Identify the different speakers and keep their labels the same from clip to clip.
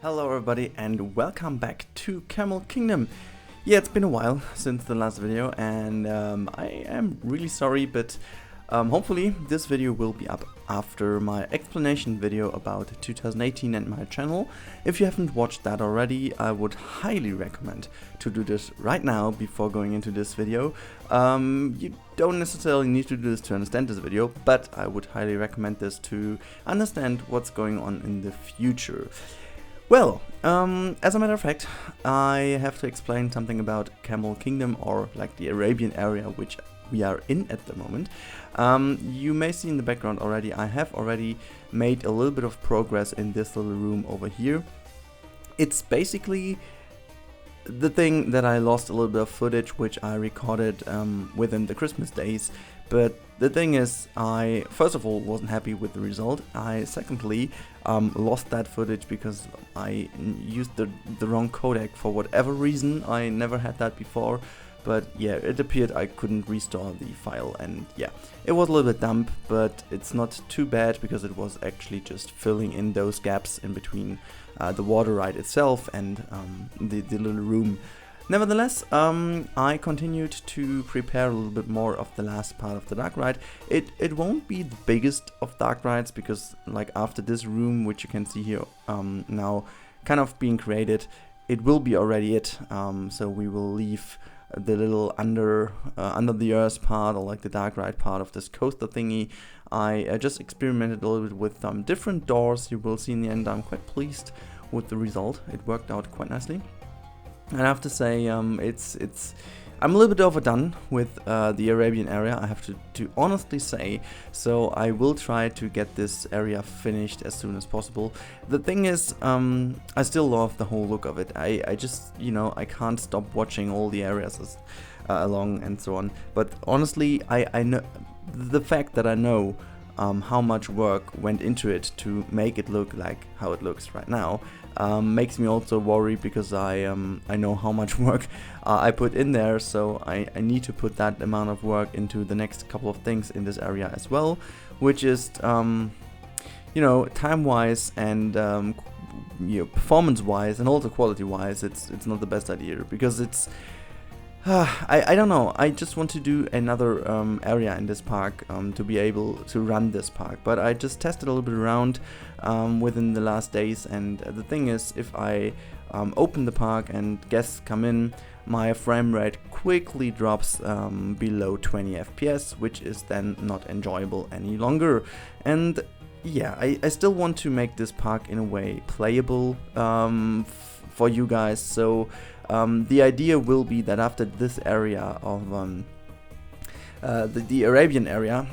Speaker 1: Hello everybody and welcome back to Camel Kingdom. Yeah, it's been a while since the last video and I am really sorry, but hopefully this video will be up after my explanation video about 2018 and my channel. If you haven't watched that already, I would highly recommend to do this right now before going into this video. You don't necessarily need to do this to understand this video, but I would highly recommend this to understand what's going on in the future. Well, as a matter of fact, I have to explain something about Camel Kingdom, or like the Arabian area which we are in at the moment. You may see in the background already, I have already made a little bit of progress in this little room over here. It's basically the thing that I lost a little bit of footage which I recorded within the Christmas days. But the thing is, I first of all wasn't happy with the result. I secondly lost that footage because I used the wrong codec for whatever reason. I never had that before, but yeah, it appeared I couldn't restore the file, and yeah, it was a little bit dumb, but it's not too bad because it was actually just filling in those gaps in between the water ride itself and the little room. Nevertheless, I continued to prepare a little bit more of the last part of the dark ride. It won't be the biggest of dark rides because, like, after this room, which you can see here now kind of being created, it will be already it. So we will leave the little under the earth part, or like the dark ride part of this coaster thingy. I just experimented a little bit with different doors. You will see in the end I'm quite pleased with the result. It worked out quite nicely. And I have to say, I'm a little bit overdone with the Arabian area, I have to honestly say, so I will try to get this area finished as soon as possible. The thing is, I still love the whole look of it. I just, you know, I can't stop watching all the areas along and so on. But honestly, I know the fact that I know how much work went into it to make it look like how it looks right now makes me also worry, because I know how much work I put in there, so I need to put that amount of work into the next couple of things in this area as well, which is you know, time-wise and you know, performance-wise and also quality-wise, it's not the best idea, because it's I don't know, I just want to do another area in this park to be able to run this park, but I just tested a little bit around within the last days, and the thing is, if I open the park and guests come in, my frame rate quickly drops below 20 FPS, which is then not enjoyable any longer. And yeah, I still want to make this park in a way playable for you guys, so the idea will be that after this area of the Arabian area,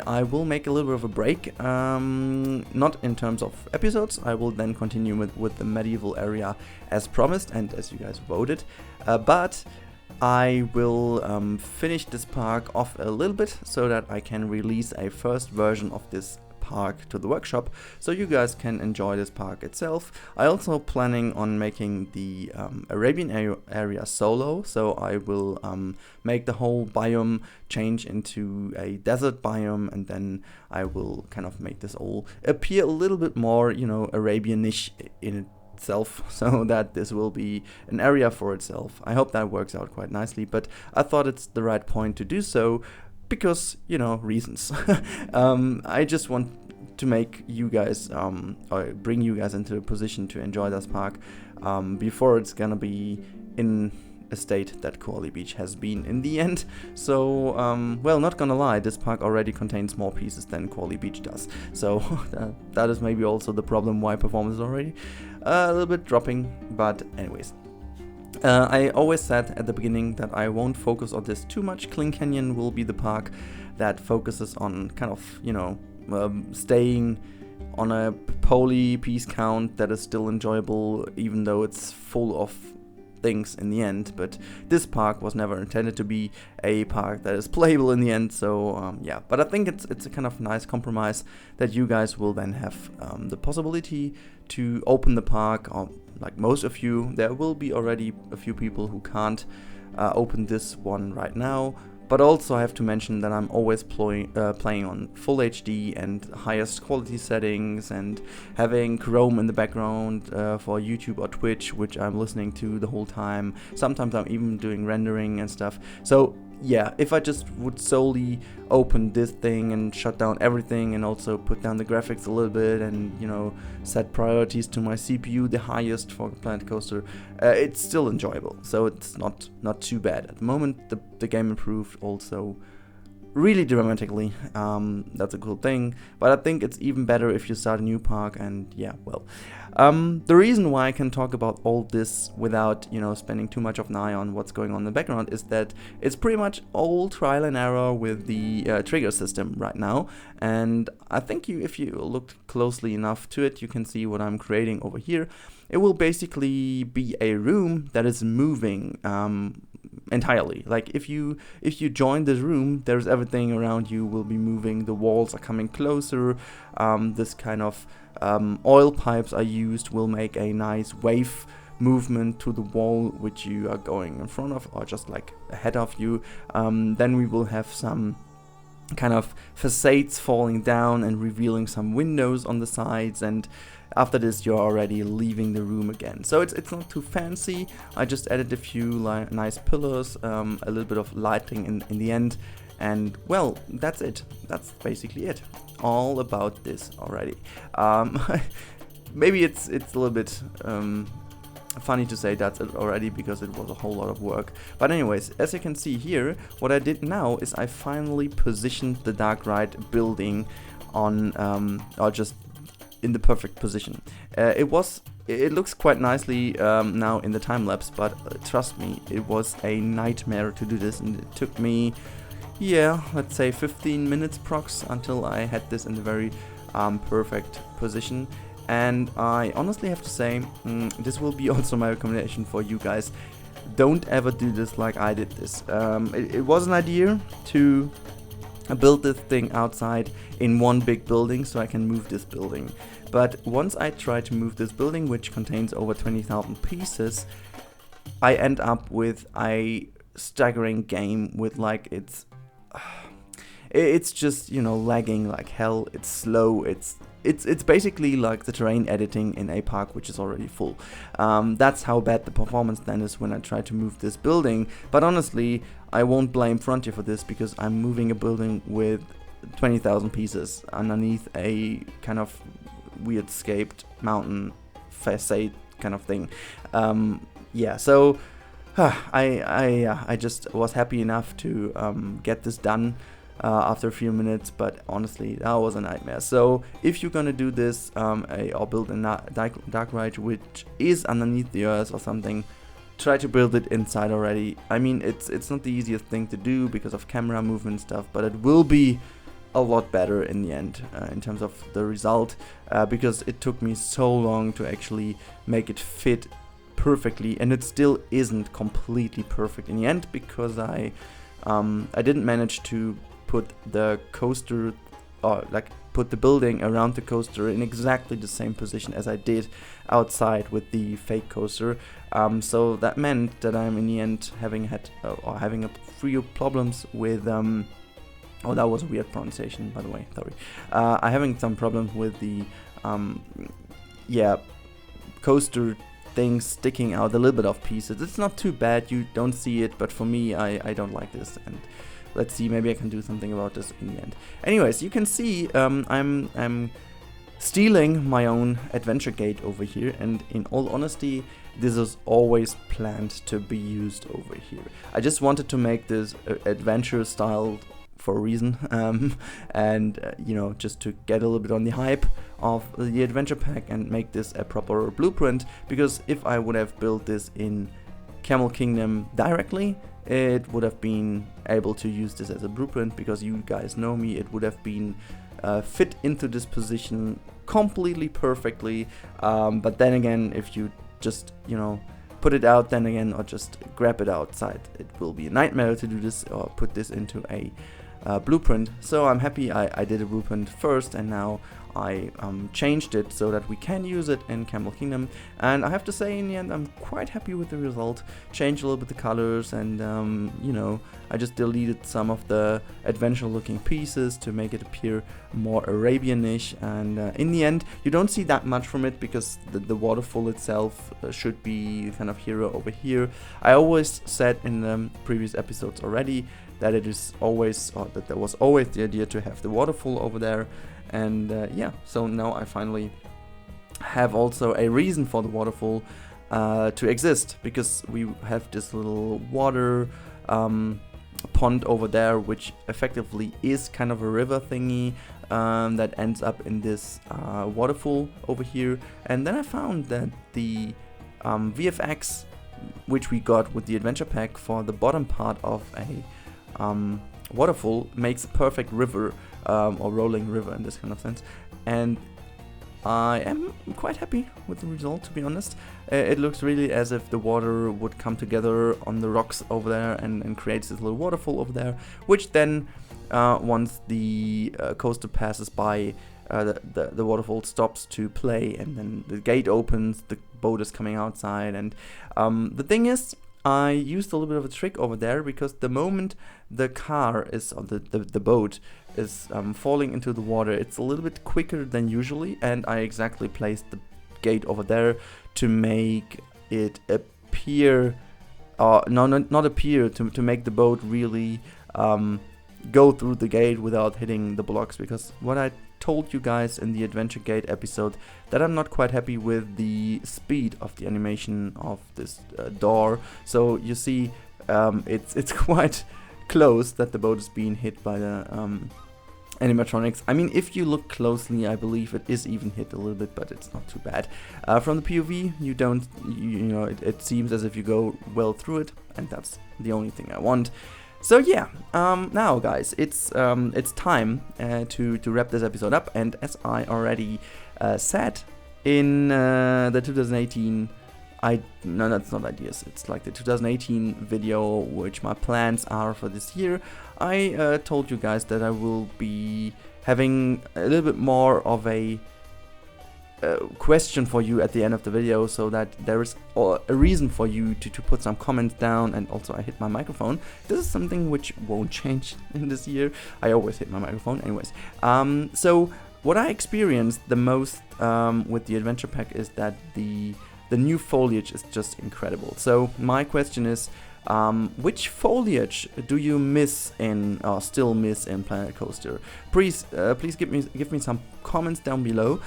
Speaker 1: I will make a little bit of a break, not in terms of episodes. I will then continue with the medieval area as promised and as you guys voted, but I will finish this park off a little bit so that I can release a first version of this park to the workshop, so you guys can enjoy this park itself. I also planning on making the Arabian area solo, so I will make the whole biome change into a desert biome, and then I will kind of make this all appear a little bit more, you know, Arabian-ish in itself, so that this will be an area for itself. I hope that works out quite nicely, but I thought it's the right point to do so, because, you know, reasons. I just want to make you guys, or bring you guys into a position to enjoy this park before it's gonna be in a state that Koali Beach has been in the end. So, well, not gonna lie, this park already contains more pieces than Koali Beach does. So that is maybe also the problem why performance is already a little bit dropping. But anyways. I always said at the beginning that I won't focus on this too much. Cling Canyon will be the park that focuses on kind of, you know, staying on a poly piece count that is still enjoyable, even though it's full of things in the end. But this park was never intended to be a park that is playable in the end, so yeah. But I think it's a kind of nice compromise that you guys will then have the possibility to open the park, or like most of you, there will be already a few people who can't open this one right now, But also I have to mention that I'm always playing on full HD and highest quality settings, and having Chrome in the background for YouTube or Twitch, which I'm listening to the whole time. Sometimes I'm even doing rendering and stuff. So yeah, if I just would solely open this thing and shut down everything, and also put down the graphics a little bit, and you know, set priorities to my CPU the highest for Planet Coaster, it's still enjoyable. So it's not too bad at the moment. The game improved also really dramatically. That's a cool thing, but I think it's even better if you start a new park. And yeah, well, the reason why I can talk about all this without, you know, spending too much of an eye on what's going on in the background is that it's pretty much all trial and error with the trigger system right now. And I think if you look closely enough to it, you can see what I'm creating over here. It will basically be a room that is moving entirely. Like if you join this room, there's everything around you will be moving. The walls are coming closer. This kind of oil pipes are used will make a nice wave movement to the wall which you are going in front of, or just like ahead of you. Then we will have some kind of facades falling down and revealing some windows on the sides, and after this you're already leaving the room again. So it's not too fancy. I just added a few nice pillars, a little bit of lighting in the end, and well, that's it. That's basically it. All about this already. Maybe it's a little bit funny to say that's it already, because it was a whole lot of work. But anyways, as you can see here, what I did now is I finally positioned the Darkride building on, or just in the perfect position. It looks quite nicely now in the time lapse, but trust me, it was a nightmare to do this, and it took me, yeah, let's say 15 minutes prox until I had this in the very perfect position. And I honestly have to say, this will be also my recommendation for you guys. Don't ever do this like I did this. It was an idea to build this thing outside in one big building so I can move this building. But once I try to move this building, which contains over 20,000 pieces, I end up with a staggering game with like it's just, you know, lagging like hell. It's slow. It's basically like the terrain editing in a park which is already full. That's how bad the performance then is when I try to move this building. But honestly, I won't blame Frontier for this, because I'm moving a building with 20,000 pieces underneath a kind of weird scaped mountain facade kind of thing. Yeah, so I just was happy enough to get this done after a few minutes, but honestly that was a nightmare. So if you're gonna do this or build a Darkride which is underneath the earth or something, try to build it inside already. I mean, it's not the easiest thing to do because of camera movement and stuff, but it will be a lot better in the end in terms of the result, because it took me so long to actually make it fit perfectly, and it still isn't completely perfect in the end, because I didn't manage to put the coaster, or like put the building around the coaster in exactly the same position as I did outside with the fake coaster. So that meant that I'm in the end having a few problems with oh, that was a weird pronunciation, by the way, sorry. I'm having some problems with the yeah, coaster things sticking out a little bit of pieces. It's not too bad, you don't see it, but for me, I don't like this, and let's see, maybe I can do something about this in the end. Anyways, you can see I'm stealing my own adventure gate over here, and in all honesty, this is always planned to be used over here. I just wanted to make this adventure style for a reason, and you know, just to get a little bit on the hype of the adventure pack and make this a proper blueprint, because if I would have built this in Camel Kingdom directly, it would have been able to use this as a blueprint, because you guys know me, it would have been fit into this position completely perfectly, but then again, if you just, you know, put it out then again, or just grab it outside, it will be a nightmare to do this or put this into a blueprint. So I'm happy I did a blueprint first, and now I changed it so that we can use it in Camel Kingdom, and I have to say in the end I'm quite happy with the result. Changed a little bit the colors, and you know, I just deleted some of the adventure looking pieces to make it appear more Arabian-ish, and in the end you don't see that much from it because the waterfall itself should be kind of hero over here. I always said in the previous episodes already that it is always, or that there was always the idea to have the waterfall over there, and yeah, so now I finally have also a reason for the waterfall to exist, because we have this little water pond over there, which effectively is kind of a river thingy that ends up in this waterfall over here. And then I found that the VFX which we got with the adventure pack for the bottom part of a waterfall makes a perfect river, or rolling river in this kind of sense, and I am quite happy with the result, to be honest. It looks really as if the water would come together on the rocks over there and creates this little waterfall over there, which then once the coaster passes by, the waterfall stops to play, and then the gate opens, the boat is coming outside, and the thing is, I used a little bit of a trick over there, because the moment the car is, or the boat is falling into the water, it's a little bit quicker than usually, and I exactly placed the gate over there to make it appear, not appear, to make the boat really go through the gate without hitting the blocks, because what I told you guys in the Adventure Gate episode, that I'm not quite happy with the speed of the animation of this door. So you see, it's quite close that the boat is being hit by the animatronics. I mean, if you look closely, I believe it is even hit a little bit, but it's not too bad. From the POV, you don't, you know, it seems as if you go well through it, and that's the only thing I want. So yeah, now guys, it's time to wrap this episode up, and as I already said in the 2018, no, that's not ideas, it's like the 2018 video, which my plans are for this year. I told you guys that I will be having a little bit more of a question for you at the end of the video, so that there is a reason for you to put some comments down. And also I hit my microphone. This is something which won't change in this year. I always hit my microphone anyways. So what I experienced the most with the adventure pack is that the new foliage is just incredible. So my question is, which foliage do you miss in, or still miss in Planet Coaster? Please give me some comments down below,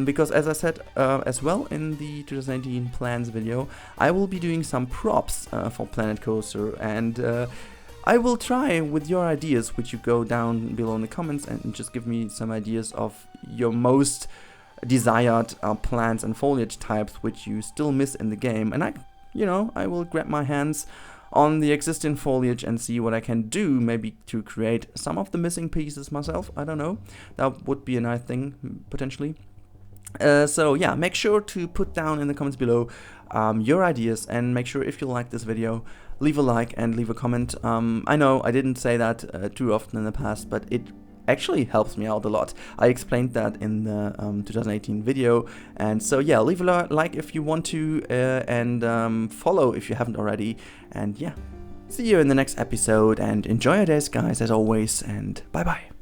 Speaker 1: because as I said as well in the 2019 plans video, I will be doing some props for Planet Coaster, and I will try with your ideas, which you go down below in the comments, and just give me some ideas of your most desired plants and foliage types which you still miss in the game, and I will grab my hands on the existing foliage and see what I can do, maybe to create some of the missing pieces myself. I don't know, that would be a nice thing, potentially. So yeah, make sure to put down in the comments below your ideas, and make sure, if you like this video, leave a like and leave a comment. I know I didn't say that too often in the past, but it actually helps me out a lot. I explained that in the 2018 video, and so yeah, leave a like if you want to, and follow if you haven't already, and yeah, see you in the next episode, and enjoy your days guys, as always, and bye bye.